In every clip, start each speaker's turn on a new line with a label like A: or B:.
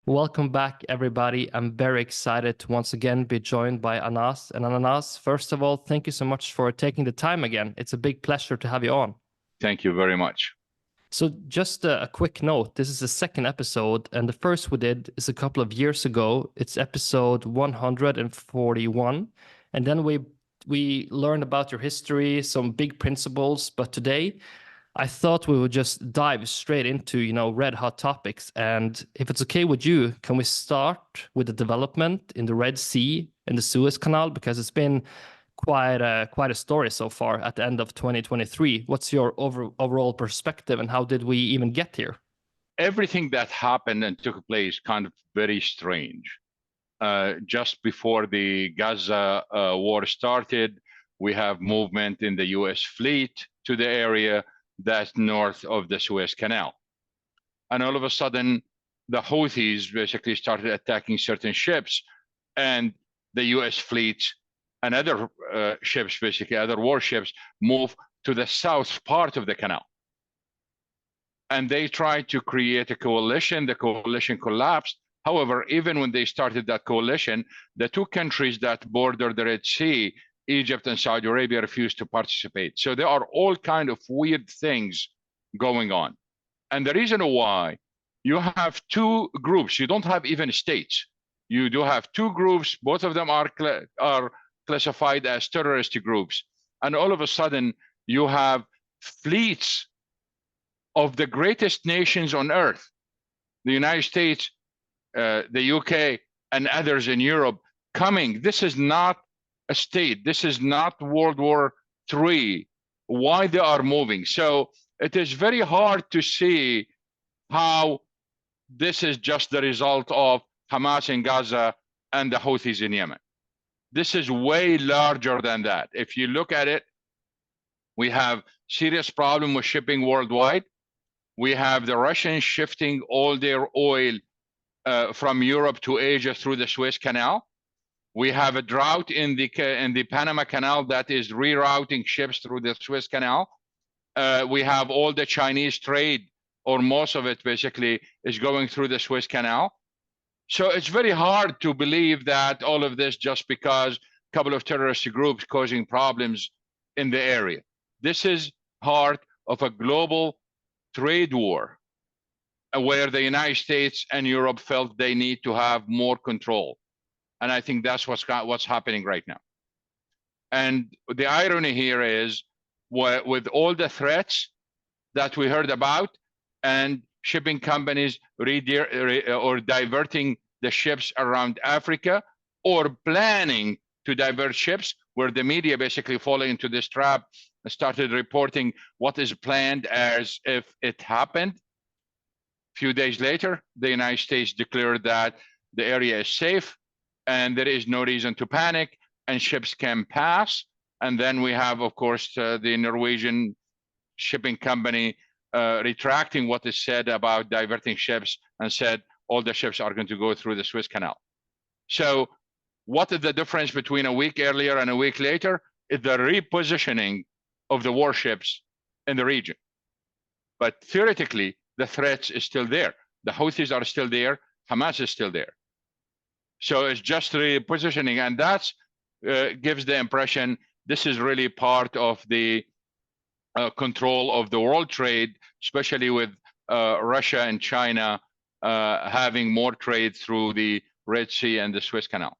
A: Welcome back, everybody. I'm very excited to once again be joined by Anas. And Anas, first of all, thank you so much for taking the time again. It's a big pleasure to have you on.
B: Thank you very much.
A: So, just a quick note, this is the second episode, and the first we did is a couple of years ago. It's episode 141. And then we learned about your history, some big principles. But today, I thought we would just dive straight into, red hot topics. And if it's okay with you, can we start with the development in the Red Sea and the Suez Canal? Because it's been quite a story so far at the end of 2023. What's your overall perspective, and how did we even get here?
B: Everything that happened and took place kind of very strange. Just before the Gaza war started, we have movement in the US fleet to the area that's north of the Suez Canal. And all of a sudden, the Houthis basically started attacking certain ships, and the US fleet and other ships, basically other warships, move to the south part of the canal. And they tried to create a coalition. The coalition collapsed. However, even when they started that coalition, the two countries that border the Red Sea, Egypt and Saudi Arabia, refused to participate. So there are all kind of weird things going on. And the reason why, you have two groups. You don't have even states. You do have two groups. Both of them are classified as terrorist groups. And all of a sudden, you have fleets of the greatest nations on earth, the United States, the UK, and others in Europe coming. This is not a state. This is not World War III. Why they are moving? So it is very hard to see how this is just the result of Hamas in Gaza and the Houthis in Yemen. This is way larger than that. If you look at it, we have serious problem with shipping worldwide. We have the Russians shifting all their oil from Europe to Asia through the Suez Canal. We have a drought in the Panama Canal that is rerouting ships through the Suez Canal. We have all the Chinese trade, or most of it basically, is going through the Suez Canal. So it's very hard to believe that all of this just because a couple of terrorist groups causing problems in the area. This is part of a global trade war where the United States and Europe felt they need to have more control. And I think that's what's happening right now. And the irony here is, with all the threats that we heard about, and shipping companies or diverting the ships around Africa, or planning to divert ships, where the media basically falling into this trap, started reporting what is planned as if it happened. A few days later, the United States declared that the area is safe and there is no reason to panic and ships can pass. And then we have, of course, the Norwegian shipping company retracting what is said about diverting ships and said all the ships are going to go through the Suez Canal. So what is the difference between a week earlier and a week later? Is the repositioning of the warships in the region. But theoretically, the threat is still there. The Houthis are still there. Hamas is still there. So it's just repositioning, and that gives the impression this is really part of the control of the world trade, especially with Russia and China having more trade through the Red Sea and the Suez Canal.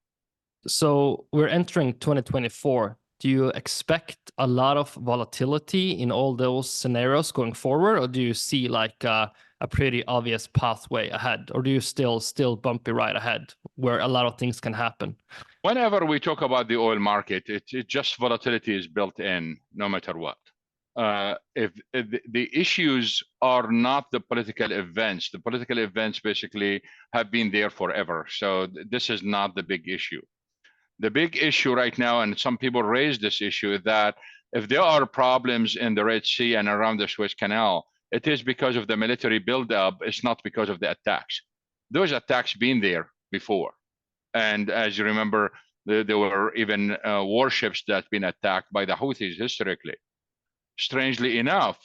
A: So we're entering 2024. Do you expect a lot of volatility in all those scenarios going forward, or do you see like a pretty obvious pathway ahead, or do you still bumpy ride ahead where a lot of things can happen?
B: Whenever we talk about the oil market, it just volatility is built in no matter what. If the issues are not the political events basically have been there forever. So this is not the big issue. The big issue right now, and some people raise this issue, is that if there are problems in the Red Sea and around the Suez Canal, it is because of the military buildup. It's not because of the attacks. Those attacks been there before. And as you remember, there were even warships that been attacked by the Houthis historically. Strangely enough,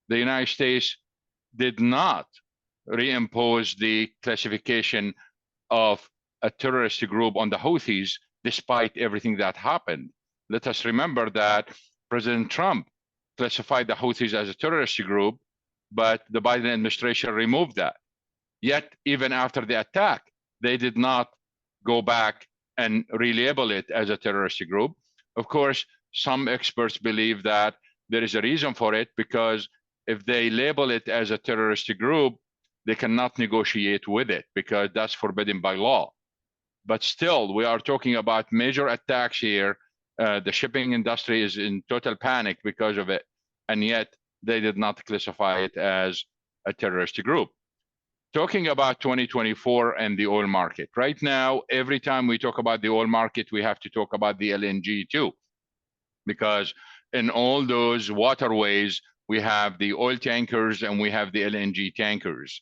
B: the United States did not reimpose the classification of a terrorist group on the Houthis, despite everything that happened. Let us remember that President Trump classified the Houthis as a terrorist group, but the Biden administration removed that. Yet, even after the attack, they did not go back and relabel it as a terrorist group. Of course, some experts believe that there is a reason for it, because if they label it as a terrorist group, they cannot negotiate with it because that's forbidden by law. But still, we are talking about major attacks here. The shipping industry is in total panic because of it, and yet they did not classify it as a terrorist group. Talking about 2024 and the oil market. Right now, every time we talk about the oil market, we have to talk about the LNG too, because in all those waterways, we have the oil tankers and we have the LNG tankers.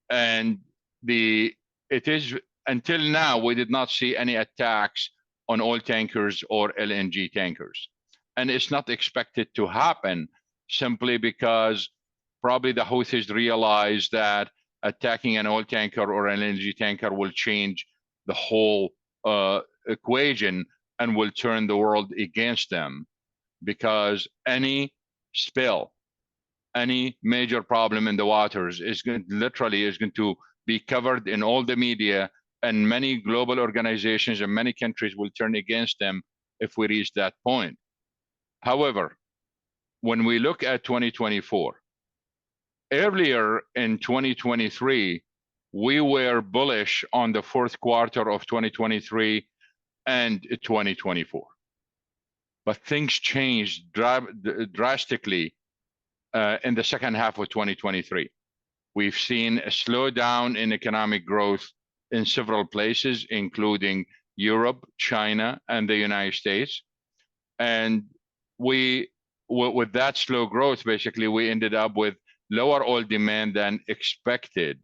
B: And it is, until now, we did not see any attacks on oil tankers or LNG tankers. And it's not expected to happen simply because probably the Houthis realize that attacking an oil tanker or an LNG tanker will change the whole equation and will turn the world against them, because any spill, any major problem in the waters is going to be covered in all the media, and many global organizations and many countries will turn against them if we reach that point. However, when we look at 2024, earlier in 2023, we were bullish on the fourth quarter of 2023 and 2024. But things changed drastically in the second half of 2023. We've seen a slowdown in economic growth in several places, including Europe, China, and the United States. And with that slow growth, basically, we ended up with lower oil demand than expected.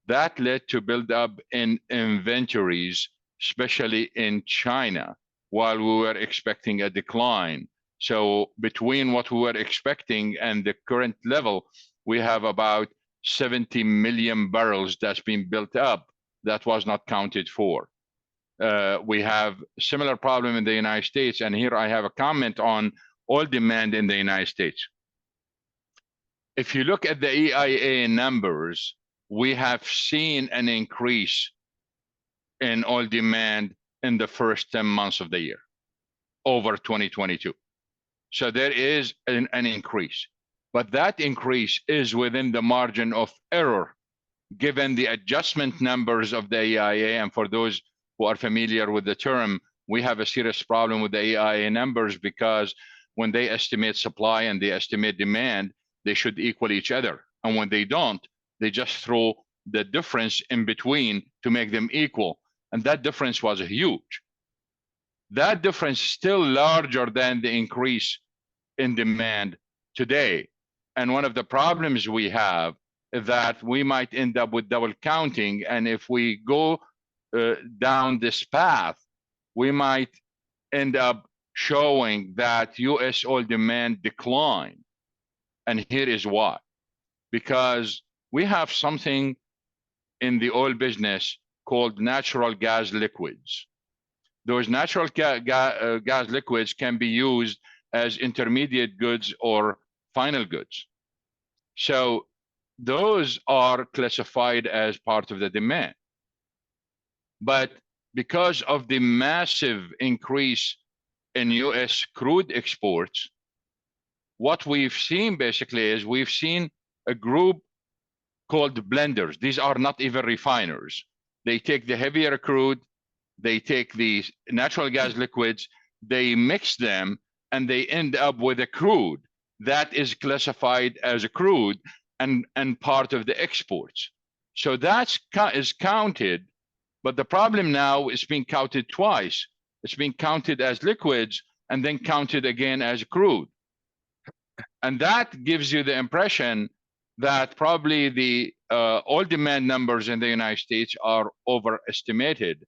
B: That led to build up in inventories, especially in China, while we were expecting a decline. So between what we were expecting and the current level, we have about 70 million barrels that's been built up that was not counted for. We have a similar problem in the United States, and here I have a comment on oil demand in the United States. If you look at the EIA numbers, we have seen an increase in oil demand in the first 10 months of the year over 2022. So there is an increase, but that increase is within the margin of error, given the adjustment numbers of the EIA. And for those who are familiar with the term, we have a serious problem with the EIA numbers, because when they estimate supply and they estimate demand, they should equal each other. And when they don't, they just throw the difference in between to make them equal. And that difference was huge. That difference is still larger than the increase in demand today. And one of the problems we have is that we might end up with double counting. And if we go down this path, we might end up showing that US oil demand decline. And here is why. Because we have something in the oil business called natural gas liquids. Those natural gas liquids can be used as intermediate goods or final goods. So those are classified as part of the demand. But because of the massive increase in US crude exports, what we've seen basically is we've seen a group called blenders. These are not even refiners. They take the heavier crude, they take the natural gas liquids, they mix them, and they end up with a crude that is classified as a crude and part of the exports. So that is counted, but the problem now is being counted twice. It's being counted as liquids and then counted again as crude. And that gives you the impression that probably the oil demand numbers in the United States are overestimated.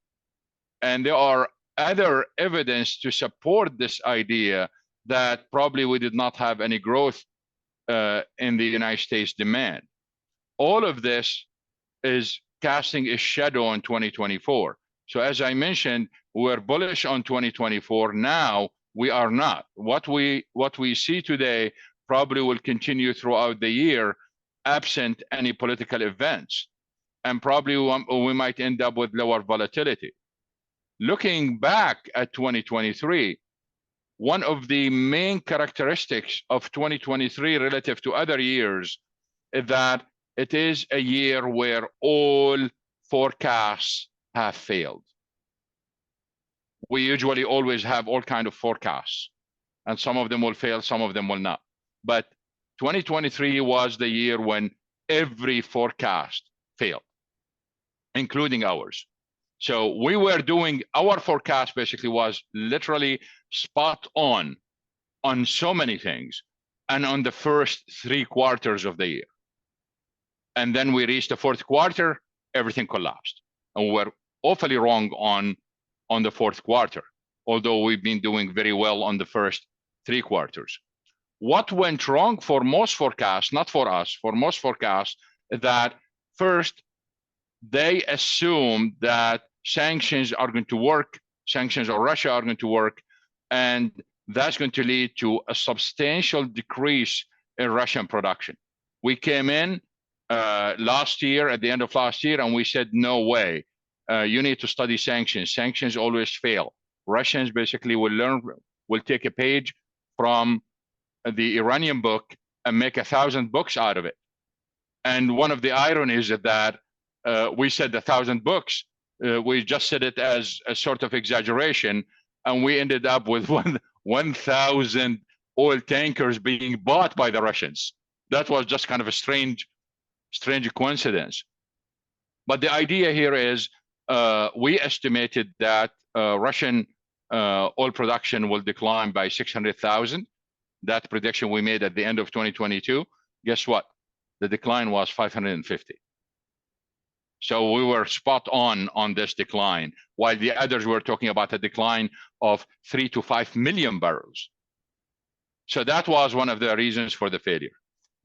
B: And there are other evidence to support this idea that probably we did not have any growth in the United States demand. all of this is casting a shadow on 2024. So as I mentioned, we're bullish on 2024. Now we are not. What we see today probably will continue throughout the year, absent any political events, and probably we might end up with lower volatility. Looking back at 2023, one of the main characteristics of 2023 relative to other years is that it is a year where all forecasts have failed. We usually always have all kinds of forecasts, and some of them will fail, some of them will not. But 2023 was the year when every forecast failed, including ours. So we were doing, our forecast basically was literally spot on so many things, and on the first 3 quarters of the year. And then we reached the 4th quarter, everything collapsed. And we were awfully wrong on the 4th quarter, although we've been doing very well on the first 3 quarters. What went wrong for most forecasts, not for us, for most forecasts, that first, they assumed that sanctions are going to work, sanctions on Russia are going to work, and that's going to lead to a substantial decrease in Russian production. We came in last year, at the end of last year, and we said, no way, you need to study sanctions. Sanctions always fail. Russians basically will take a page from the Iranian book and make 1,000 books out of it. And one of the ironies is that we said 1,000 books, we just said it as a sort of exaggeration, and we ended up with 1,000 oil tankers being bought by the Russians. That was just kind of a strange coincidence. But the idea here is we estimated that Russian oil production will decline by 600,000. That prediction we made at the end of 2022. Guess what? The decline was 550. So we were spot on this decline, while the others were talking about a decline of 3 to 5 million barrels. So that was one of the reasons for the failure.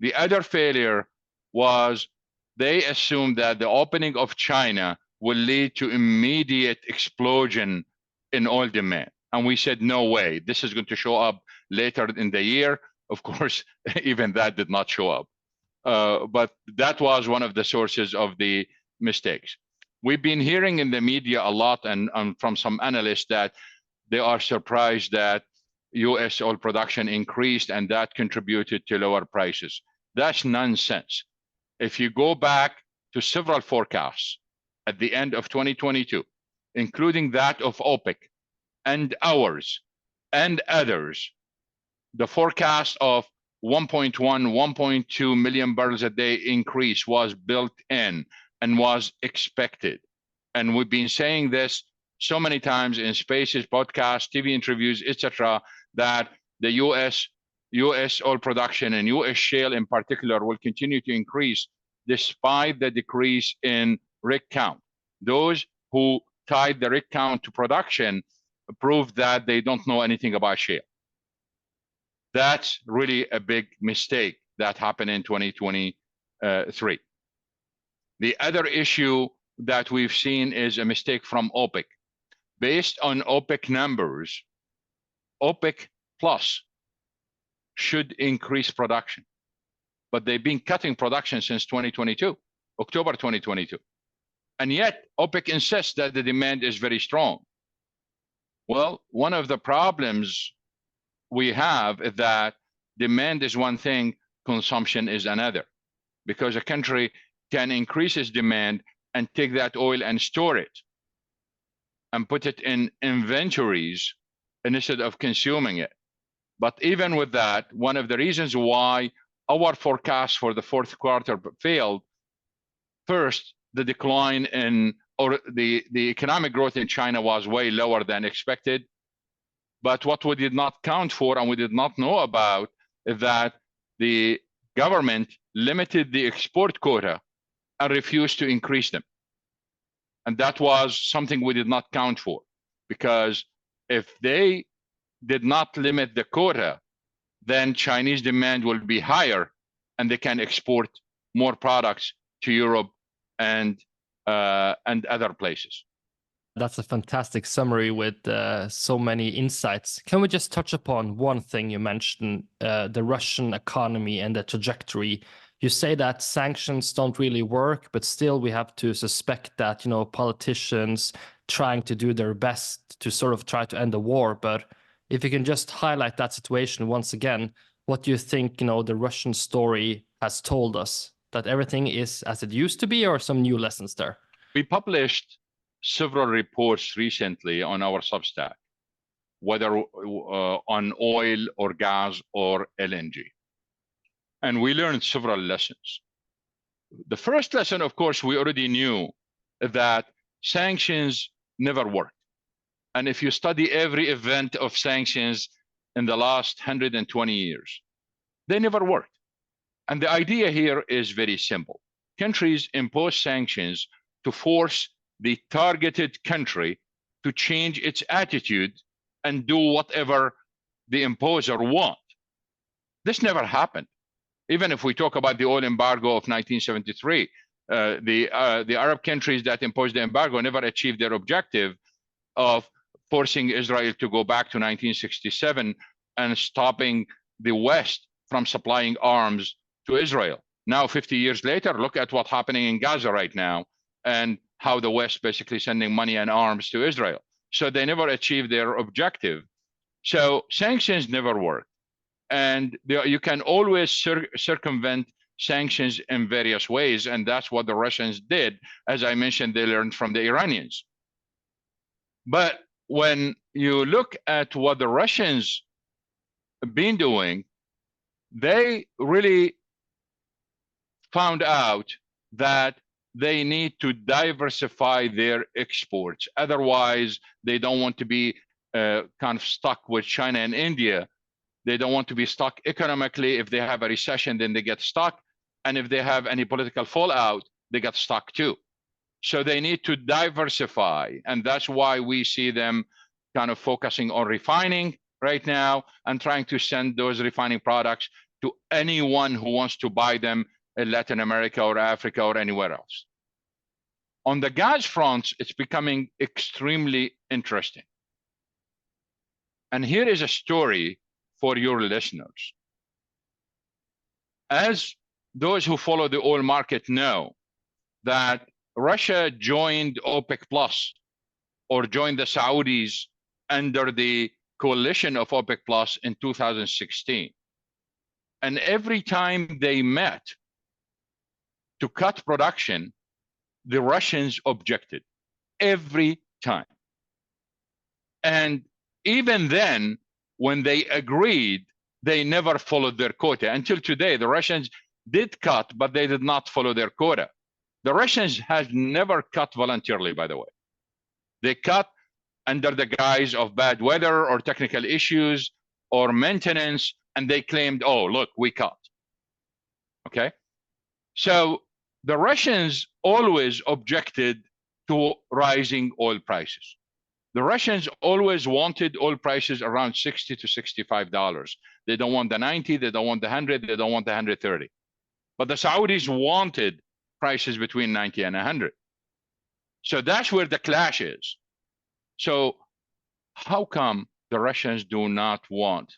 B: The other failure was they assumed that the opening of China will lead to immediate explosion in oil demand. And we said, no way, this is going to show up later in the year. Of course, even that did not show up. But that was one of the sources of the mistakes. We've been hearing in the media a lot and from some analysts that they are surprised that US oil production increased and that contributed to lower prices. That's nonsense. If you go back to several forecasts at the end of 2022, including that of OPEC and ours and others, the forecast of 1.1, 1.2 million barrels a day increase was built in and was expected. And we've been saying this so many times in spaces, podcasts, TV interviews, etc., that the US oil production and US shale in particular will continue to increase despite the decrease in rig count. Those who tied the rig count to production proved that they don't know anything about shale. That's really a big mistake that happened in 2023. The other issue that we've seen is a mistake from OPEC. Based on OPEC numbers, OPEC Plus should increase production, but they've been cutting production since 2022, October 2022. And yet OPEC insists that the demand is very strong. Well, one of the problems we have is that demand is one thing, consumption is another, because a country can increase its demand and take that oil and store it and put it in inventories instead of consuming it. But even with that, one of the reasons why our forecast for the 4th quarter failed, first, the decline in, or the economic growth in China was way lower than expected. But what we did not count for and we did not know about is that the government limited the export quota and refused to increase them. And that was something we did not count for, because if they did not limit the quota, then Chinese demand will be higher and they can export more products to Europe and other places.
A: That's a fantastic summary with so many insights. Can we just touch upon one thing you mentioned, the Russian economy and the trajectory? You say that sanctions don't really work, but still we have to suspect that, politicians trying to do their best to sort of try to end the war. But if you can just highlight that situation once again, what do you think, the Russian story has told us? That everything is as it used to be, or some new lessons there?
B: We published several reports recently on our Substack, whether on oil or gas or LNG. And we learned several lessons. The first lesson, of course, we already knew that sanctions never worked. And if you study every event of sanctions in the last 120 years, they never worked. And the idea here is very simple. Countries impose sanctions to force the targeted country to change its attitude and do whatever the imposer wants. This never happened. Even if we talk about the oil embargo of 1973, the Arab countries that imposed the embargo never achieved their objective of forcing Israel to go back to 1967 and stopping the West from supplying arms to Israel. Now, 50 years later, look at what's happening in Gaza right now, and how the West basically sending money and arms to Israel. So they never achieved their objective. So sanctions never work. And you can always circumvent sanctions in various ways. And that's what the Russians did. As I mentioned, they learned from the Iranians. But when you look at what the Russians have been doing, they really found out that they need to diversify their exports. Otherwise, they don't want to be kind of stuck with China and India. They don't want to be stuck economically. If they have a recession, then they get stuck. And if they have any political fallout, they get stuck too. So they need to diversify. And that's why we see them kind of focusing on refining right now and trying to send those refining products to anyone who wants to buy them in Latin America or Africa or anywhere else. On the gas front, it's becoming extremely interesting. And here is a story for your listeners. As those who follow the oil market know, that Russia joined OPEC Plus, or joined the Saudis under the coalition of OPEC Plus in 2016. And every time they met to cut production, the Russians objected every time. And even then, when they agreed, they never followed their quota. Until today, the Russians did cut, but they did not follow their quota. The Russians have never cut voluntarily, by the way. They cut under the guise of bad weather or technical issues or maintenance, and they claimed, oh, look, we cut. Okay? So the Russians always objected to rising oil prices. The Russians always wanted oil prices around $60 to $65. They don't want the 90, they don't want the 100, they don't want the 130. But the Saudis wanted prices between 90 and 100. So that's where the clash is. So how come the Russians do not want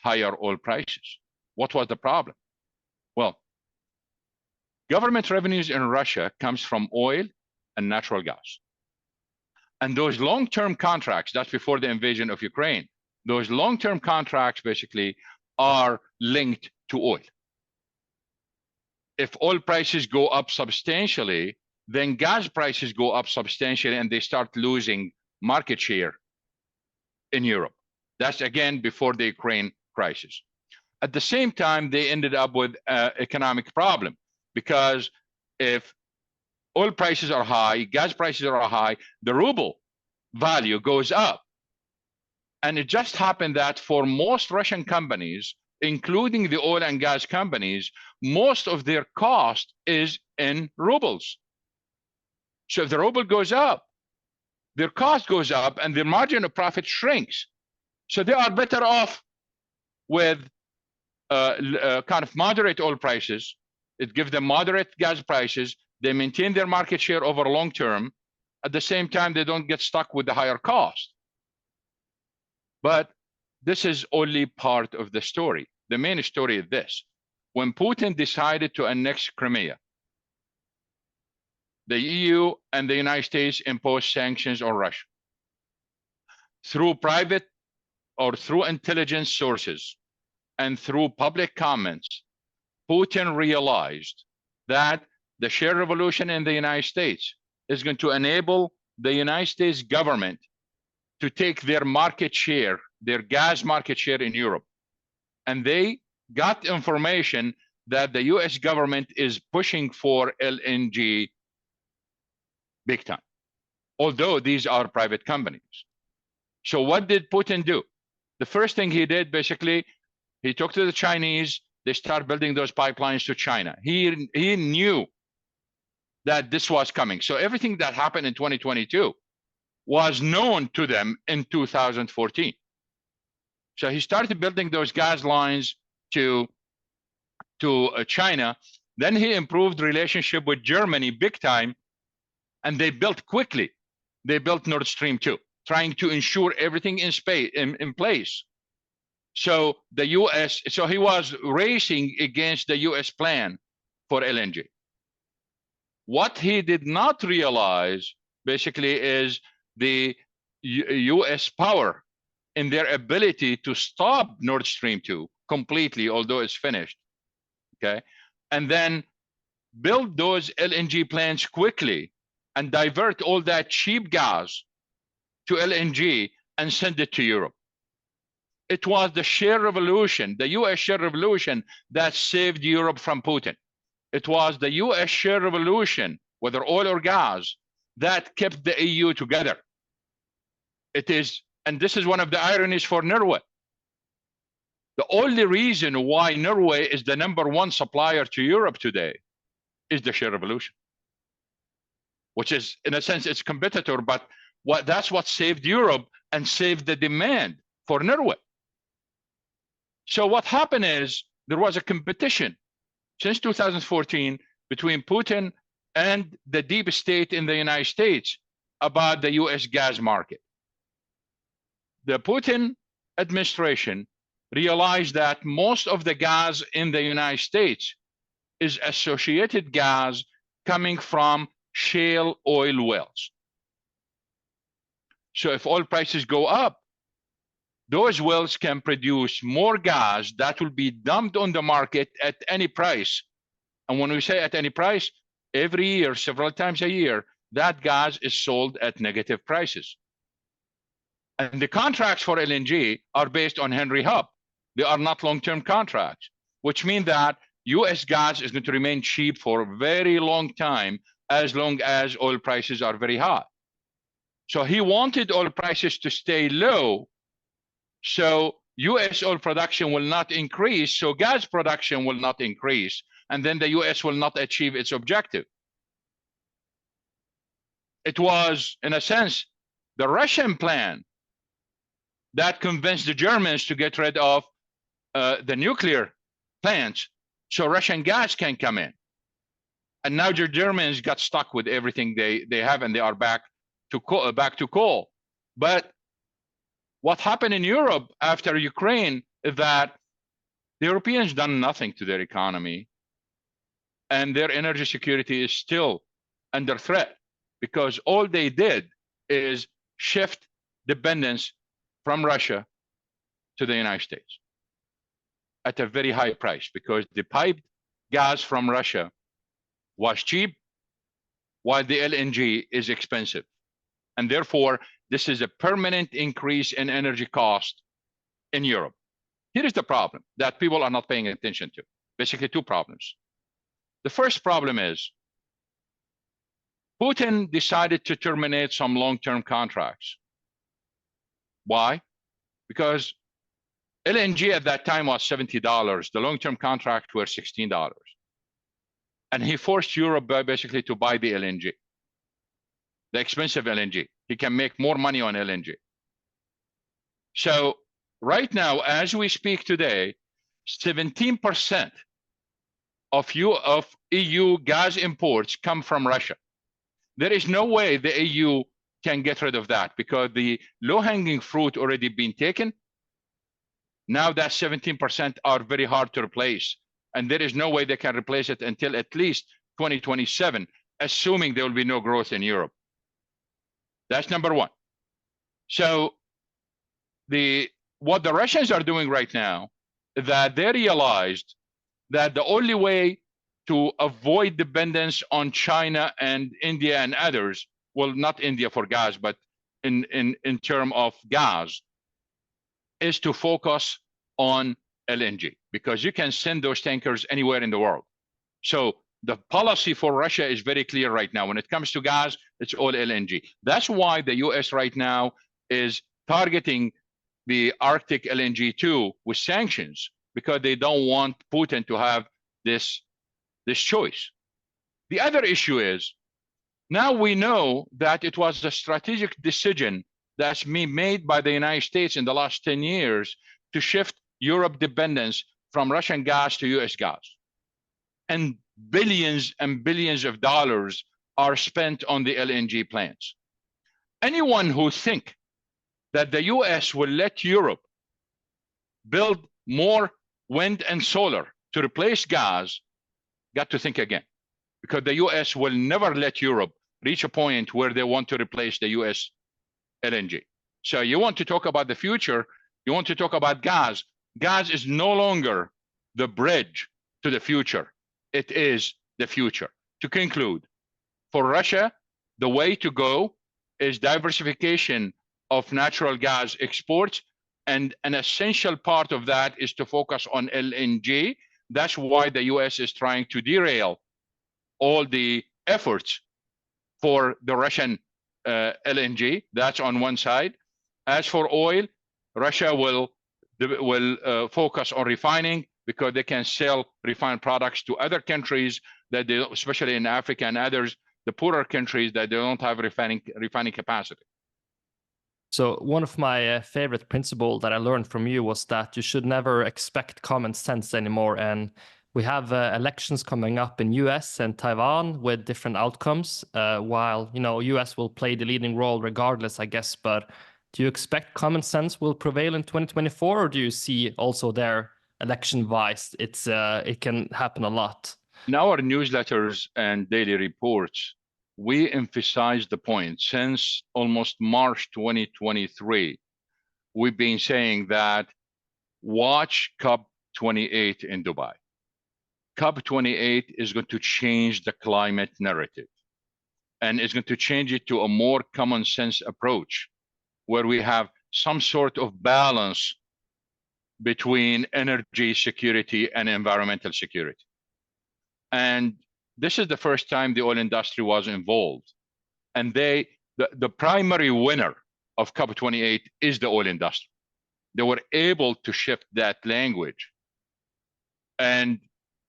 B: higher oil prices? What was the problem? Well, government revenues in Russia comes from oil and natural gas. And those long-term contracts, that's before the invasion of Ukraine, those long-term contracts basically are linked to oil. If oil prices go up substantially, then gas prices go up substantially and they start losing market share in Europe. That's again before the Ukraine crisis. At the same time, they ended up with an economic problem, because if oil prices are high, gas prices are high, the ruble value goes up. And it just happened that for most Russian companies, including the oil and gas companies, most of their cost is in rubles. So if the ruble goes up, their cost goes up and their margin of profit shrinks. So they are better off with kind of moderate oil prices It gives them moderate gas prices. They maintain their market share over long term. At the same time, they don't get stuck with the higher cost. But this is only part of the story. The main story is this. When Putin decided to annex Crimea, the EU and the United States imposed sanctions on Russia. Through private or through intelligence sources and through public comments, Putin realized that the share revolution in the United States is going to enable the United States government to take their market share, their gas market share in Europe. And they got information that the US government is pushing for LNG big time, although these are private companies. So what did Putin do? The first thing he did, basically, he talked to the Chinese. They start building those pipelines to China. He knew that this was coming. So everything that happened in 2022 was known to them in 2014. So he started building those gas lines to China. Then he improved relationship with Germany big time, and they built quickly. They built Nord Stream 2, trying to ensure everything in place. So the US, so he was racing against the US plan for LNG. What he did not realize, basically, is the US power in their ability to stop Nord Stream 2 completely, although it's finished, okay? And then build those LNG plants quickly and divert all that cheap gas to LNG and send it to Europe. It was the share revolution, the US share revolution, that saved Europe from Putin. It was the US share revolution, whether oil or gas, that kept the EU together. It is, and this is one of the ironies for Norway. The only reason why Norway is the #1 supplier to Europe today is the share revolution, which is, in a sense, its competitor, but that's what saved Europe and saved the demand for Norway. So what happened is there was a competition since 2014 between Putin and the deep state in the United States about the US gas market. The Putin administration realized that most of the gas in the United States is associated gas coming from shale oil wells. So if oil prices go up, those wells can produce more gas that will be dumped on the market at any price. And when we say at any price, every year, several times a year, that gas is sold at negative prices. And the contracts for LNG are based on Henry Hub. They are not long-term contracts, which means that US gas is going to remain cheap for a very long time, as long as oil prices are very high. So he wanted oil prices to stay low, so US oil production will not increase, so gas production will not increase, and then the US will not achieve its objective. It was, in a sense, the Russian plan that convinced the Germans to get rid of the nuclear plants so Russian gas can come in. And now the Germans got stuck with everything they have, and they are back to coal. But what happened in Europe after Ukraine is that the Europeans done nothing to their economy, and their energy security is still under threat, because all they did is shift dependence from Russia to the United States at a very high price, because the piped gas from Russia was cheap while the LNG is expensive. And therefore, this is a permanent increase in energy cost in Europe. Here is the problem that people are not paying attention to. Basically, two problems. The first problem is Putin decided to terminate some long-term contracts. Why? Because LNG at that time was $70. The long-term contracts were $16. And he forced Europe basically to buy the LNG, the expensive LNG. He can make more money on LNG. So right now, as we speak today, 17% of EU gas imports come from Russia. There is no way the EU can get rid of that because the low-hanging fruit already been taken. Now that 17% are very hard to replace, and there is no way they can replace it until at least 2027, assuming there will be no growth in Europe. That's number one. So what the Russians are doing right now is that they realized that the only way to avoid dependence on China and India and others, well, not India for gas, but in terms of gas, is to focus on LNG, because you can send those tankers anywhere in the world. So the policy for Russia is very clear right now. When it comes to gas, it's all LNG. That's why the US right now is targeting the Arctic LNG 2 with sanctions, because they don't want Putin to have this choice. The other issue is, now we know that it was a strategic decision that's been made by the United States in the last 10 years to shift Europe dependence from Russian gas to US gas. And billions and billions of dollars are spent on the LNG plants. Anyone who think that the US will let Europe build more wind and solar to replace gas got to think again, because the US will never let Europe reach a point where they want to replace the US LNG. So you want to talk about the future, you want to talk about gas. Gas is no longer the bridge to the future. It is the future. To conclude, for Russia, the way to go is diversification of natural gas exports, and an essential part of that is to focus on LNG. That's why the US is trying to derail all the efforts for the Russian LNG. That's on one side. As for oil, Russia will focus on refining, because they can sell refined products to other countries that they, especially in Africa and others, the poorer countries that they don't have refining capacity.
A: So one of my favorite principles that I learned from you was that you should never expect common sense anymore. And we have elections coming up in US and Taiwan with different outcomes, while, US will play the leading role regardless, I guess. But do you expect common sense will prevail in 2024, or do you see also there election-wise it can happen a lot?
B: In our newsletters and daily reports, we emphasize the point. Since almost March 2023, we've been saying that watch COP28 in Dubai. COP28 is going to change the climate narrative, and it's going to change it to a more common sense approach, where we have some sort of balance between energy security and environmental security. And this is the first time the oil industry was involved. And the primary winner of COP28 is the oil industry. They were able to shift that language. And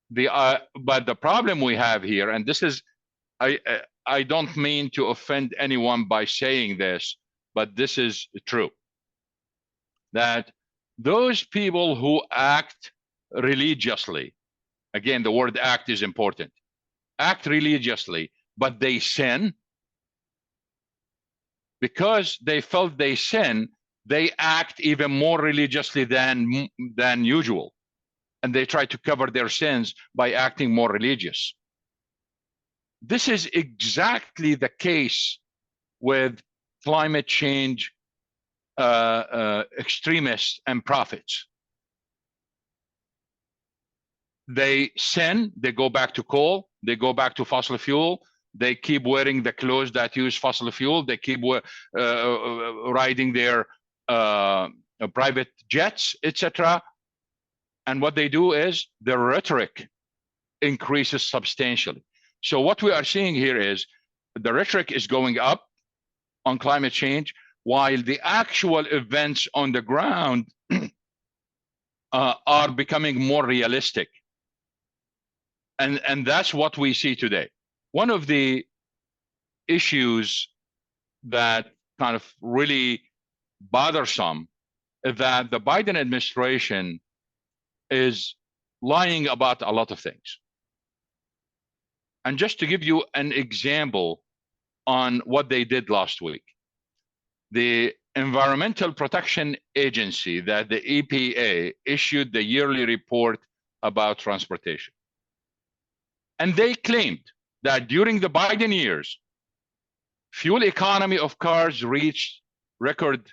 B: but the problem we have here, and this is, I don't mean to offend anyone by saying this, but this is true, that those people who act religiously, again, the word act is important, act religiously, but they sin, because they felt they sin, they act even more religiously than usual. And they try to cover their sins by acting more religious. This is exactly the case with climate change extremists and prophets. They sin, they go back to coal, they go back to fossil fuel, they keep wearing the clothes that use fossil fuel, they keep riding their private jets, etc. And what they do is their rhetoric increases substantially. So what we are seeing here is the rhetoric is going up on climate change, while the actual events on the ground are becoming more realistic. And that's what we see today. One of the issues that kind of really bothersome is that the Biden administration is lying about a lot of things. And just to give you an example on what they did last week, the Environmental Protection Agency, that the EPA, issued the yearly report about transportation. And they claimed that during the Biden years, fuel economy of cars reached record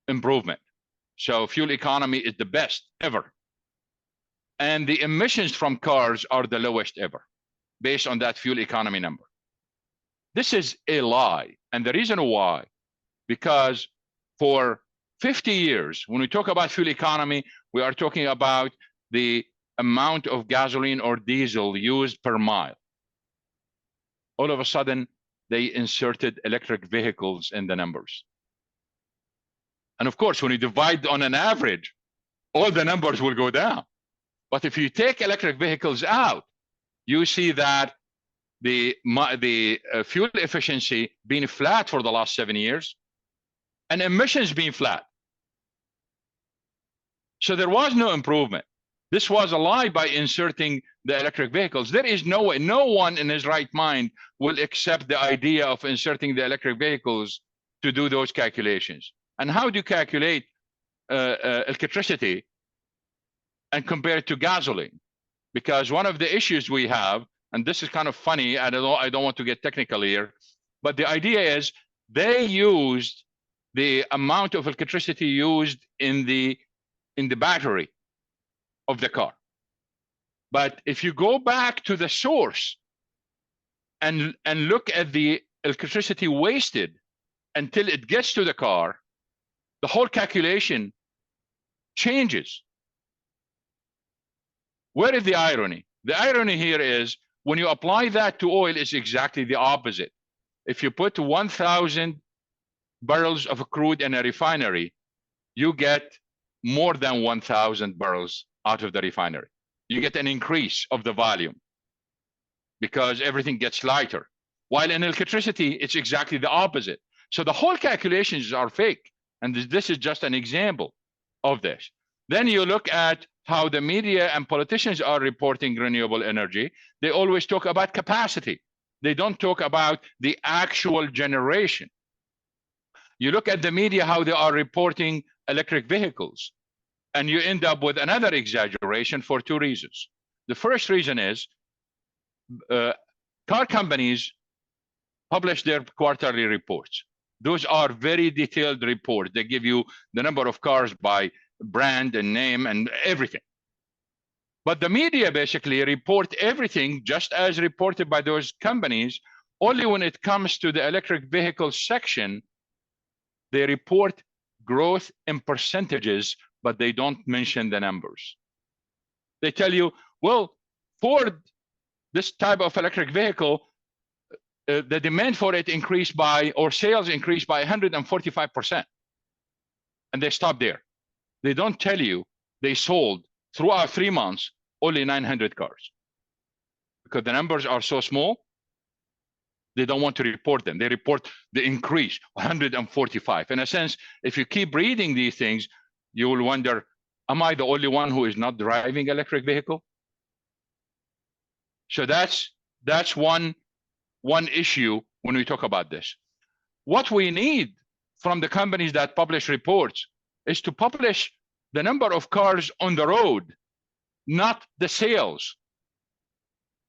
B: improvement. So fuel economy is the best ever. And the emissions from cars are the lowest ever, based on that fuel economy number. This is a lie. And the reason why, because for 50 years, when we talk about fuel economy, we are talking about the amount of gasoline or diesel used per mile. All of a sudden, they inserted electric vehicles in the numbers. And of course, when you divide on an average, all the numbers will go down. But if you take electric vehicles out, you see that the fuel efficiency being flat for the last 7 years and emissions being flat. So there was no improvement. This was a lie by inserting the electric vehicles. There is no way, no one in his right mind will accept the idea of inserting the electric vehicles to do those calculations. And how do you calculate electricity and compare it to gasoline? Because one of the issues we have, and this is kind of funny, I don't want to get technical here, but the idea is they used the amount of electricity used in the battery of the car. But if you go back to the source and look at the electricity wasted until it gets to the car, the whole calculation changes. Where is the irony? The irony here is when you apply that to oil, it's exactly the opposite. If you put 1,000 barrels of crude in a refinery, you get more than 1,000 barrels out of the refinery. You get an increase of the volume because everything gets lighter. While in electricity, it's exactly the opposite. So the whole calculations are fake. And this is just an example of this. Then you look at how the media and politicians are reporting renewable energy. They always talk about capacity. They don't talk about the actual generation. You look at the media, how they are reporting electric vehicles, and you end up with another exaggeration for two reasons. The first reason is car companies publish their quarterly reports. Those are very detailed reports. They give you the number of cars by brand and name and everything. But the media basically report everything just as reported by those companies. Only when it comes to the electric vehicle section, they report growth in percentages, but they don't mention the numbers. They tell you, well, for this type of electric vehicle, the demand for it increased by, or sales increased by 145%. And they stop there. They don't tell you they sold throughout 3 months only 900 cars. Because the numbers are so small, they don't want to report them. They report the increase, 145. In a sense, if you keep reading these things, you will wonder, am I the only one who is not driving electric vehicle? So that's one issue when we talk about this. What we need from the companies that publish reports is to publish the number of cars on the road, not the sales.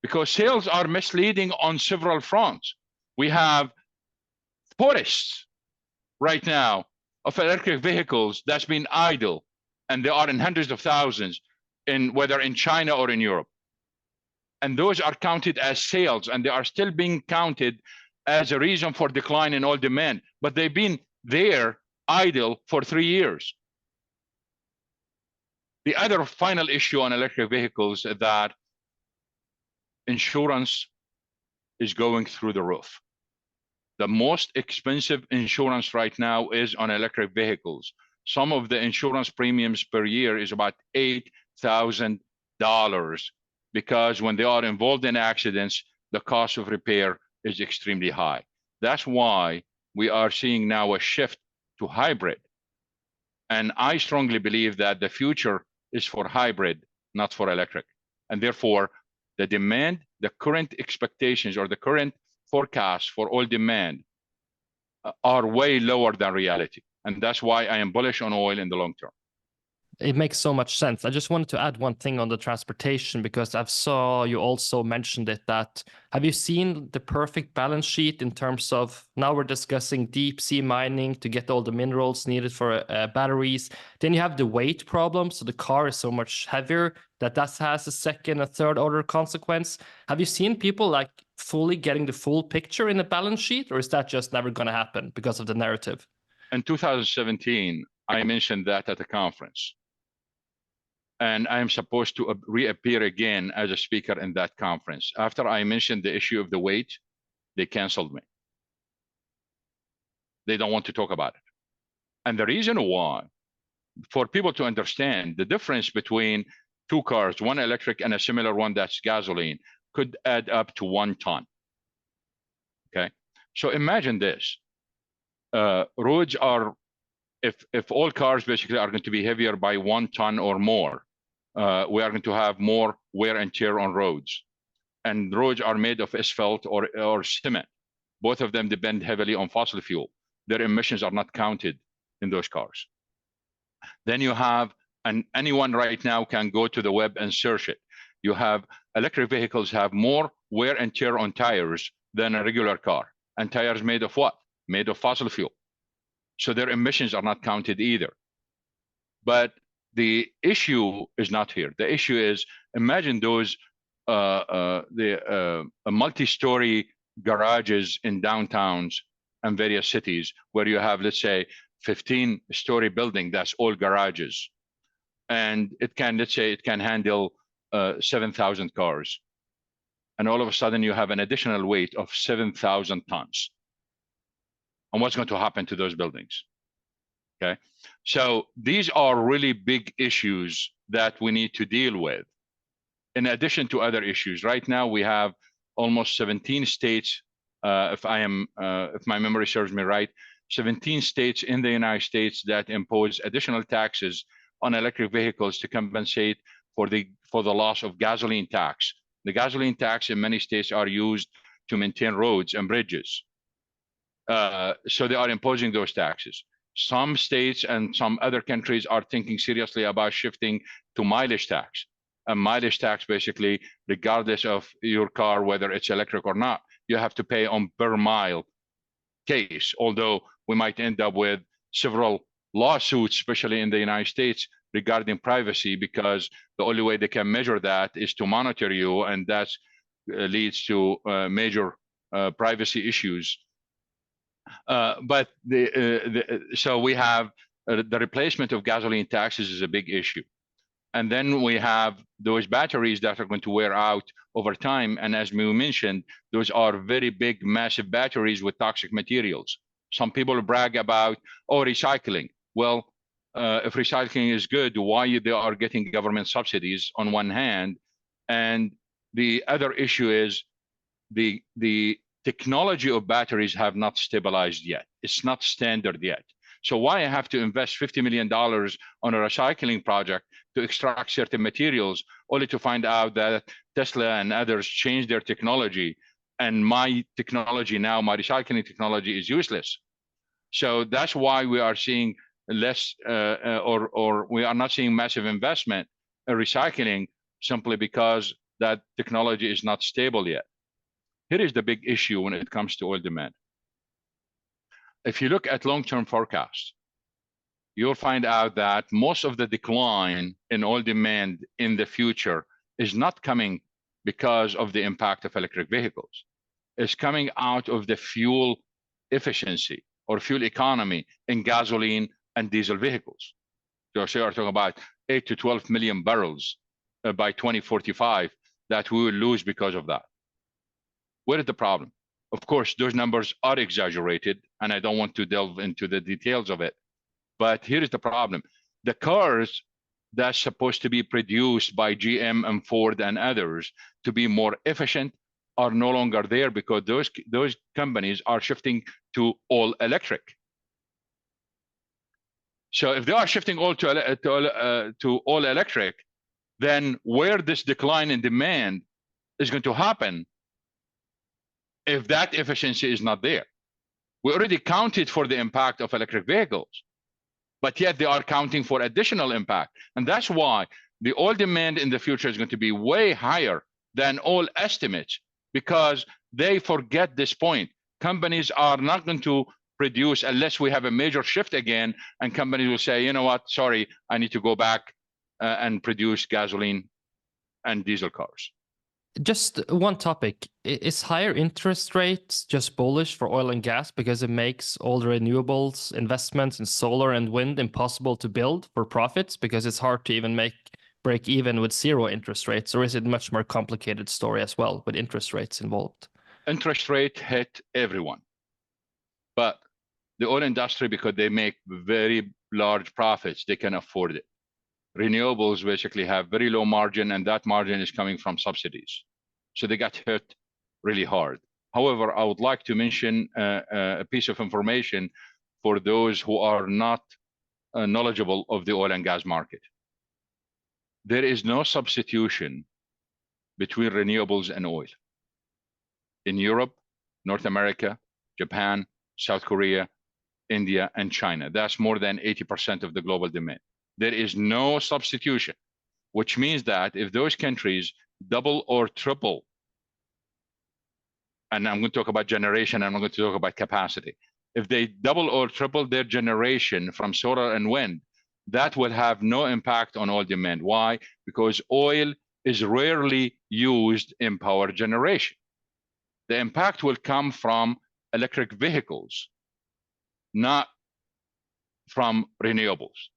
B: Because sales are misleading on several fronts. We have forests right now of electric vehicles that's been idle, and they are in hundreds of thousands, whether in China or in Europe. And those are counted as sales, and they are still being counted as a reason for decline in oil demand. But they've been there idle for 3 years. The other final issue on electric vehicles is that insurance is going through the roof. The most expensive insurance right now is on electric vehicles. Some of the insurance premiums per year is about $8,000 because when they are involved in accidents, the cost of repair is extremely high. That's why we are seeing now a shift to hybrid. And I strongly believe that the future is for hybrid, not for electric. And therefore, the demand the current expectations or the current forecasts for oil demand are way lower than reality. And that's why I am bullish on oil in the long term.
A: It makes so much sense. I just wanted to add one thing on the transportation, because I saw you also mentioned it, that have you seen the perfect balance sheet in terms of, now we're discussing deep sea mining to get all the minerals needed for batteries. Then you have the weight problem. So the car is so much heavier that has a second, a third order consequence. Have you seen people like fully getting the full picture in the balance sheet, or is that just never going to happen because of the narrative?
B: In 2017, I mentioned that at a conference. And I am supposed to reappear again as a speaker in that conference. After I mentioned the issue of the weight, they canceled me. They don't want to talk about it. And the reason why, for people to understand, the difference between two cars, one electric and a similar one that's gasoline, could add up to 1 ton. Okay, so imagine this. Roads are, if all cars basically are going to be heavier by 1 ton or more, we are going to have more wear and tear on roads. And roads are made of asphalt or cement. Both of them depend heavily on fossil fuel. Their emissions are not counted in those cars. Then you have, and anyone right now can go to the web and search it. You have electric vehicles have more wear and tear on tires than a regular car. And tires made of what? Made of fossil fuel. So their emissions are not counted either. But the issue is not here. The issue is, imagine those multi-story garages in downtowns and various cities where you have, let's say, 15-story building that's all garages. And it can, let's say, it can handle 7,000 cars. And all of a sudden you have an additional weight of 7,000 tons. And what's going to happen to those buildings? Okay, so these are really big issues that we need to deal with. In addition to other issues, right now we have almost 17 states, if my memory serves me right, 17 states in the United States that impose additional taxes on electric vehicles to compensate for the loss of gasoline tax. The gasoline tax in many states are used to maintain roads and bridges. So they are imposing those taxes. Some states and some other countries are thinking seriously about shifting to mileage tax. A mileage tax, basically, regardless of your car, whether it's electric or not, you have to pay on per mile case, although we might end up with several lawsuits, especially in the United States, regarding privacy, because the only way they can measure that is to monitor you, and that leads to major privacy issues. But so we have the replacement of gasoline taxes is a big issue. And then we have those batteries that are going to wear out over time. And as we mentioned, those are very big, massive batteries with toxic materials. Some people brag about, oh, recycling. Well, if recycling is good, why they are getting government subsidies on one hand? And the other issue is the technology of batteries have not stabilized yet. It's not standard yet. So why I have to invest $50 million on a recycling project to extract certain materials, only to find out that Tesla and others changed their technology, and my technology now, my recycling technology, is useless. So that's why we are seeing less, or we are not seeing massive investment in recycling, simply because that technology is not stable yet. Here is the big issue when it comes to oil demand. If you look at long-term forecasts, you'll find out that most of the decline in oil demand in the future is not coming because of the impact of electric vehicles. It's coming out of the fuel efficiency or fuel economy in gasoline and diesel vehicles. So we are talking about 8 to 12 million barrels by 2045 that we will lose because of that. Where is the problem? Of course, those numbers are exaggerated, and I don't want to delve into the details of it. But here is the problem. The cars that's supposed to be produced by GM and Ford and others to be more efficient are no longer there, because those companies are shifting to all electric. So if they are shifting all to all electric, then where this decline in demand is going to happen if that efficiency is not there. We already counted for the impact of electric vehicles, but yet they are counting for additional impact. And that's why the oil demand in the future is going to be way higher than all estimates, because they forget this point. Companies are not going to produce unless we have a major shift again, and companies will say, you know what, sorry, I need to go back and produce gasoline and diesel cars.
A: Just one topic. Is higher interest rates just bullish for oil and gas because it makes all the renewables investments in solar and wind impossible to build for profits because it's hard to even break even with zero interest rates? Or is it a much more complicated story as well with interest rates involved?
B: Interest rate hit everyone. But the oil industry, because they make very large profits, they can afford it. Renewables basically have very low margin, and that margin is coming from subsidies. So they got hit really hard. However, I would like to mention a piece of information for those who are not knowledgeable of the oil and gas market. There is no substitution between renewables and oil. In Europe, North America, Japan, South Korea, India, and China, that's more than 80% of the global demand. There is no substitution, which means that if those countries double or triple, and I'm going to talk about generation, and I'm going to talk about capacity. If they double or triple their generation from solar and wind, that will have no impact on oil demand. Why? Because oil is rarely used in power generation. The impact will come from electric vehicles, not from renewables.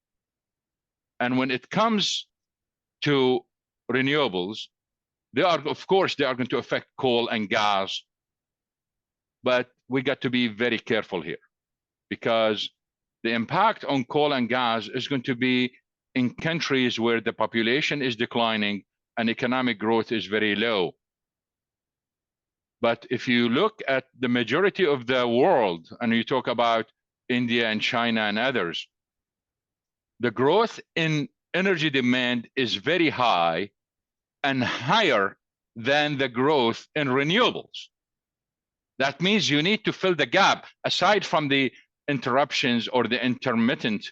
B: And when it comes to renewables, they are, of course, they are going to affect coal and gas, but we got to be very careful here, because the impact on coal and gas is going to be in countries where the population is declining and economic growth is very low. But if you look at the majority of the world, and you talk about India and China and others, the growth in energy demand is very high and higher than the growth in renewables. That means you need to fill the gap, aside from the interruptions or the intermittent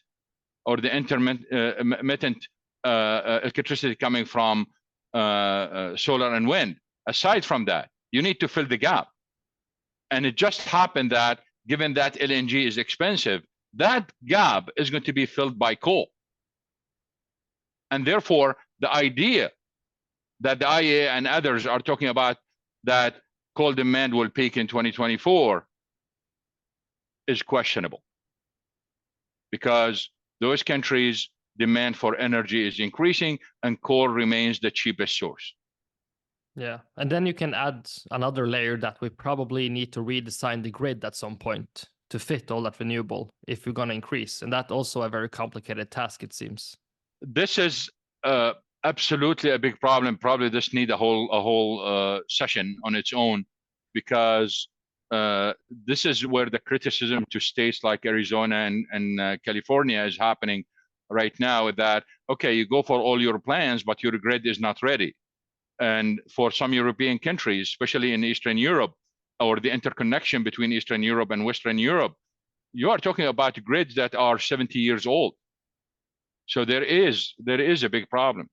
B: electricity coming from solar and wind. Aside from that, you need to fill the gap. And it just happened that, given that LNG is expensive, that gap is going to be filled by coal. And therefore, the idea that the IEA and others are talking about that coal demand will peak in 2024 is questionable, because those countries' demand for energy is increasing and coal remains the cheapest source.
A: Yeah, and then you can add another layer that we probably need to redesign the grid at some point to fit all that renewable if we're going to increase. And that's also a very complicated task, it seems.
B: This is absolutely a big problem. Probably this need a whole session on its own, because this is where the criticism to states like Arizona and California is happening right now, that, okay, you go for all your plans, but your grid is not ready. And for some European countries, especially in Eastern Europe, or the interconnection between Eastern Europe and Western Europe, you are talking about grids that are 70 years old. So there is a big problem.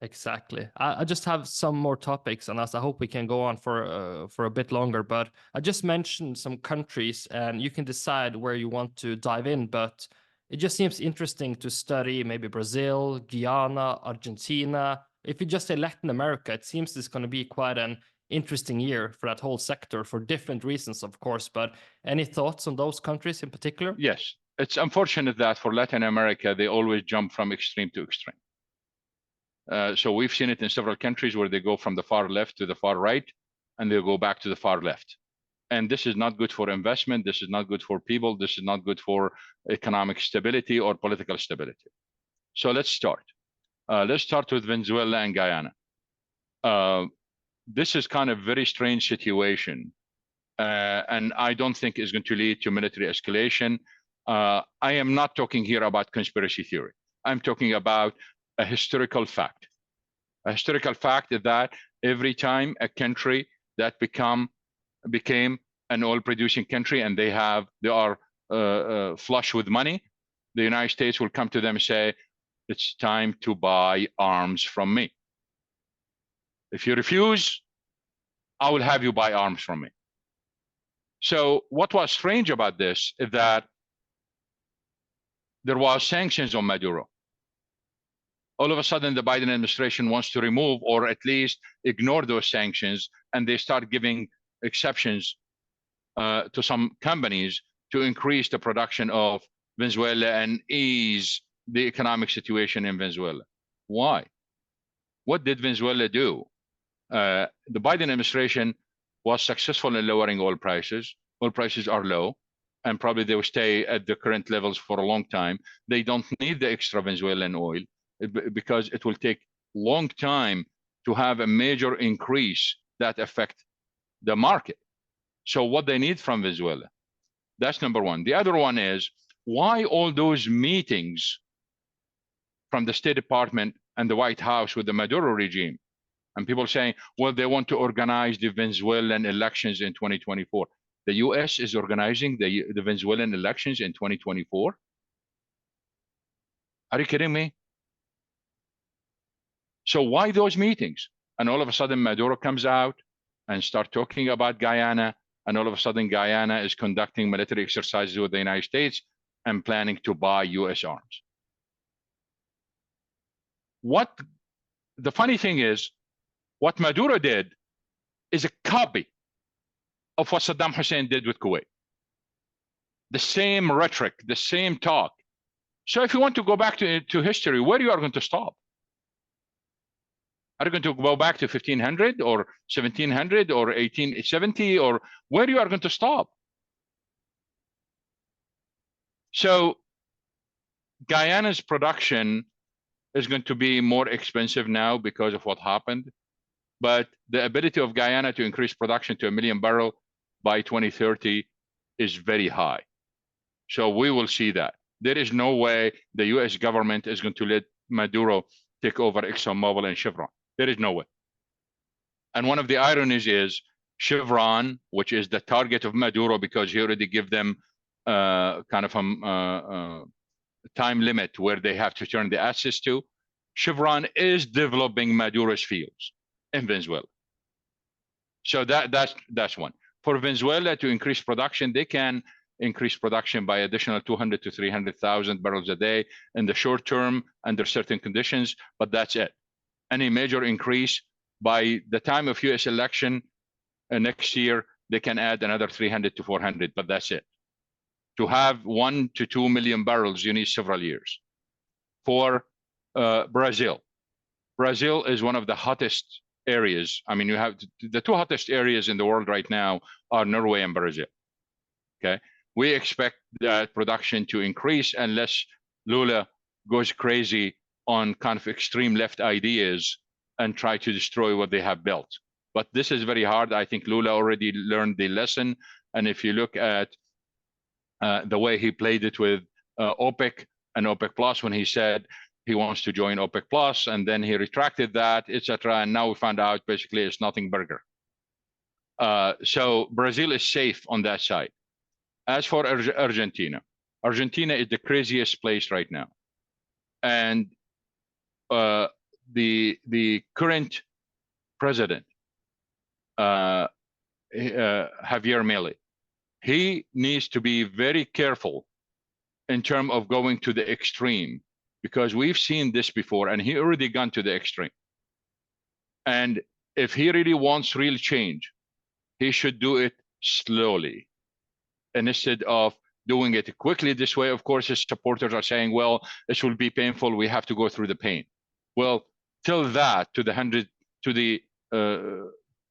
A: Exactly. I just have some more topics, and I hope we can go on for a bit longer. But I just mentioned some countries, and you can decide where you want to dive in. But it just seems interesting to study maybe Brazil, Guyana, Argentina. If you just say Latin America, it seems it's going to be quite an interesting year for that whole sector for different reasons, of course. But any thoughts on those countries in particular?
B: Yes, it's unfortunate that for Latin America, they always jump from extreme to extreme. So we've seen it in several countries where they go from the far left to the far right, and they go back to the far left. And this is not good for investment. This is not good for people. This is not good for economic stability or political stability. So let's start. Let's start with Venezuela and Guyana. This is kind of very strange situation, and I don't think it's going to lead to military escalation. I am not talking here about conspiracy theory. I'm talking about a historical fact. A historical fact is that every time a country that became an oil-producing country and they are flush with money, the United States will come to them and say, it's time to buy arms from me. If you refuse, I will have you buy arms from me. So what was strange about this is that there was sanctions on Maduro. All of a sudden, the Biden administration wants to remove or at least ignore those sanctions, and they start giving exceptions to some companies to increase the production of Venezuela and ease the economic situation in Venezuela. Why? What did Venezuela do? The Biden administration was successful in lowering oil prices. Oil prices are low, and probably they will stay at the current levels for a long time. They don't need the extra Venezuelan oil because it will take long time to have a major increase that affect the market. So what they need from Venezuela, that's number one. The other one is, why all those meetings from the State Department and the White House with the Maduro regime? And people saying, well, they want to organize the Venezuelan elections in 2024. The US is organizing the Venezuelan elections in 2024? Are you kidding me? So why those meetings? And all of a sudden Maduro comes out and start talking about Guyana, and all of a sudden Guyana is conducting military exercises with the United States and planning to buy US arms. The funny thing is, what Maduro did is a copy of what Saddam Hussein did with Kuwait. The same rhetoric, the same talk. So if you want to go back to history, where you are going to stop? Are you going to go back to 1500 or 1700 or 1870, or where you are going to stop? So Guyana's production is going to be more expensive now because of what happened, but the ability of Guyana to increase production to 1 million barrels by 2030 is very high. So we will see that. There is no way the US government is going to let Maduro take over ExxonMobil and Chevron. There is no way. And one of the ironies is Chevron, which is the target of Maduro because he already gave them kind of a time limit where they have to turn the assets to. Chevron is developing Maduro's fields in Venezuela. So that's one. For Venezuela to increase production, they can increase production by additional 200 to 300,000 barrels a day in the short term under certain conditions, but that's it. Any major increase by the time of US election next year, they can add another 300 to 400, but that's it. To have 1 to 2 million barrels, you need several years. For Brazil is one of the hottest areas. I mean, you have the two hottest areas in the world right now are Norway and Brazil. Okay, we expect that production to increase unless Lula goes crazy on kind of extreme left ideas and try to destroy what they have built. But this is very hard. I think Lula already learned the lesson. And if you look at the way he played it with OPEC and OPEC Plus, when he said he wants to join OPEC Plus, and then he retracted that, etc. And now we found out basically it's nothing burger. So Brazil is safe on that side. As for Argentina is the craziest place right now. And the current president, Javier Milei, he needs to be very careful in terms of going to the extreme, because we've seen this before and he already gone to the extreme. And if he really wants real change, he should do it slowly. And instead of doing it quickly this way, of course, his supporters are saying, well, this will be painful. We have to go through the pain. Well, tell that to the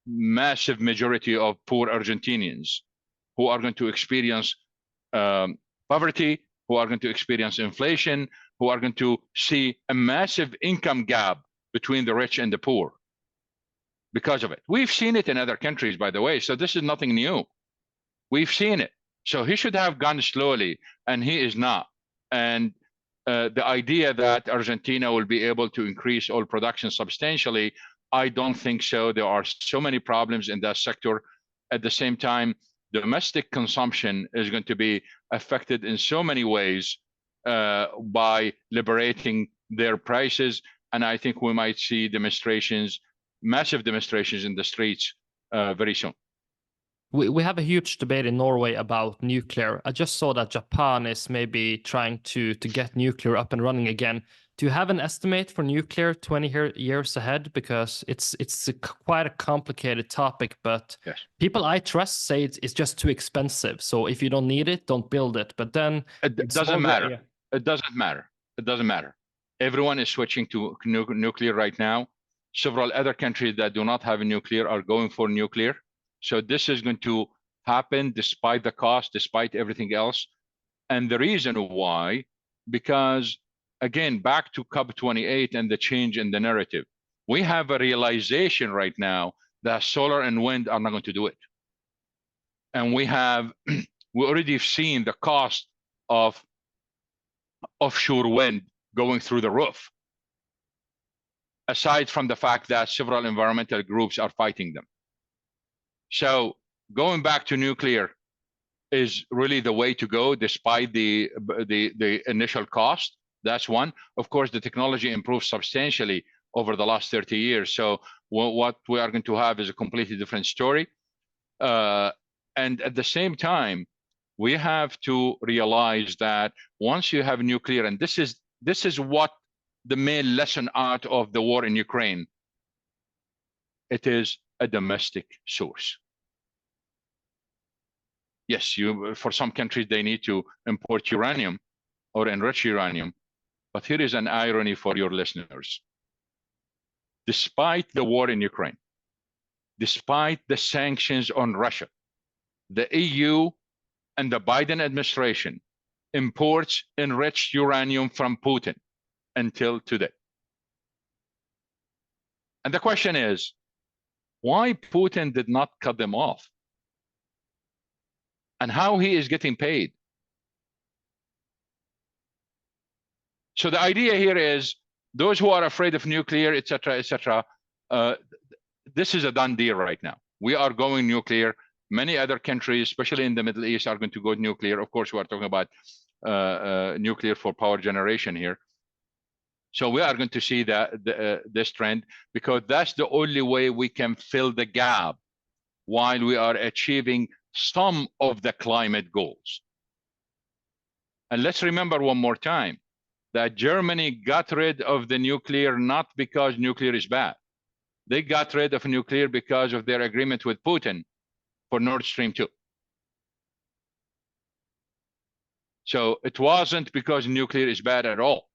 B: massive majority of poor Argentinians who are going to experience poverty, who are going to experience inflation, who are going to see a massive income gap between the rich and the poor because of it. We've seen it in other countries, by the way, so this is nothing new. We've seen it. So he should have gone slowly, and he is not. And The idea that Argentina will be able to increase oil production substantially, I don't think so. There are so many problems in that sector. At the same time, domestic consumption is going to be affected in so many ways by liberating their prices. And I think we might see demonstrations, massive demonstrations in the streets very soon.
A: We have a huge debate in Norway about nuclear. I just saw that Japan is maybe trying to get nuclear up and running again. Do you have an estimate for nuclear 20 years ahead? Because it's quite a complicated topic, but
B: yes,
A: people I trust say it's just too expensive. So if you don't need it, don't build it. But then
B: it doesn't matter. Yeah. It doesn't matter. It doesn't matter. Everyone is switching to nuclear right now. Several other countries that do not have a nuclear are going for nuclear. So this is going to happen despite the cost, despite everything else. And the reason why, because again, back to COP28 and the change in the narrative, we have a realization right now that solar and wind are not going to do it. And we already seen the cost of offshore wind going through the roof, aside from the fact that several environmental groups are fighting them. So going back to nuclear is really the way to go, despite the initial cost. That's one. Of course, the technology improved substantially over the last 30 years. So what we are going to have is a completely different story. And at the same time, we have to realize that once you have nuclear, and this is what the main lesson out of the war in Ukraine, it is a domestic source. Yes, for some countries, they need to import uranium or enrich uranium. But here is an irony for your listeners. Despite the war in Ukraine, despite the sanctions on Russia, the EU and the Biden administration imports enriched uranium from Putin until today. And the question is, why Putin did not cut them off? And how he is getting paid. So the idea here is those who are afraid of nuclear, et cetera, this is a done deal right now. We are going nuclear. Many other countries, especially in the Middle East, are going to go nuclear. Of course, we are talking about nuclear for power generation here. So we are going to see this trend, because that's the only way we can fill the gap while we are achieving some of the climate goals. And let's remember one more time that Germany got rid of the nuclear not because nuclear is bad. They got rid of nuclear because of their agreement with Putin for Nord Stream 2. So it wasn't because nuclear is bad at all.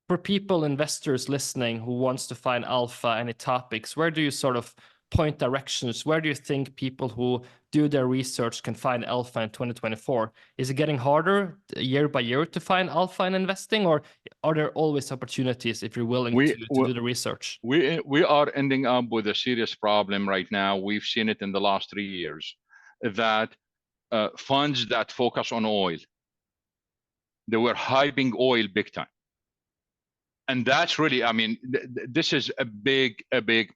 A: For people, investors listening who wants to find alpha, any topics, where do you sort of point directions? Where do you think people who do their research can find alpha in 2024? Is it getting harder year by year to find alpha in investing, or are there always opportunities if you're willing to do the research?
B: We are ending up with a serious problem right now. We've seen it in the last 3 years, that funds that focus on oil, they were hyping oil big time. And that's really, I mean, this is a big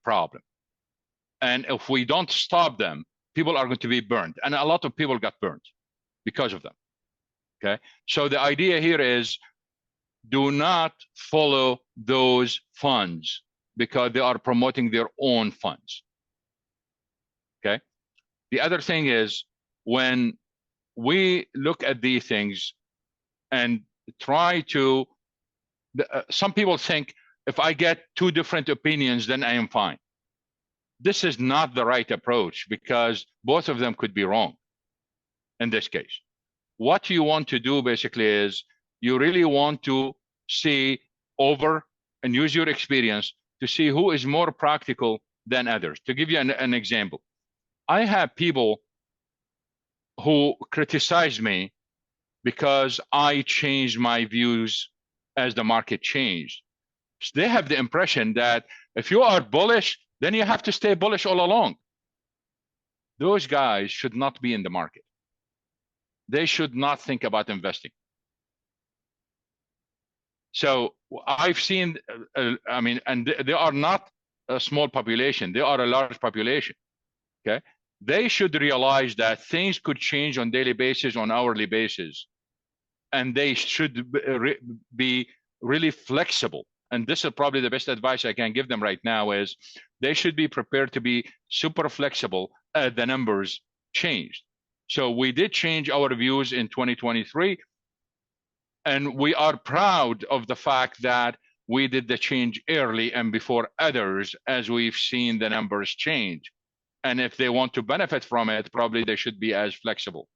B: problem. And if we don't stop them, people are going to be burned. And a lot of people got burned because of them. Okay. So the idea here is, do not follow those funds because they are promoting their own funds. Okay. The other thing is, when we look at these things and try to, some people think if I get 2 different opinions, then I am fine. This is not the right approach, because both of them could be wrong in this case. What you want to do basically is, you really want to see over and use your experience to see who is more practical than others. To give you an example, I have people who criticize me because I changed my views as the market changed. So they have the impression that if you are bullish, then you have to stay bullish all along. Those guys should not be in the market. They should not think about investing. So I've seen, I mean, and they are not a small population, they are a large population. Okay. They should realize that things could change on daily basis, on hourly basis, and they should be really flexible. And this is probably the best advice I can give them right now is they should be prepared to be super flexible as the numbers changed. So we did change our views in 2023, and we are proud of the fact that we did the change early and before others, as we've seen the numbers change. And if they want to benefit from it, probably they should be as flexible.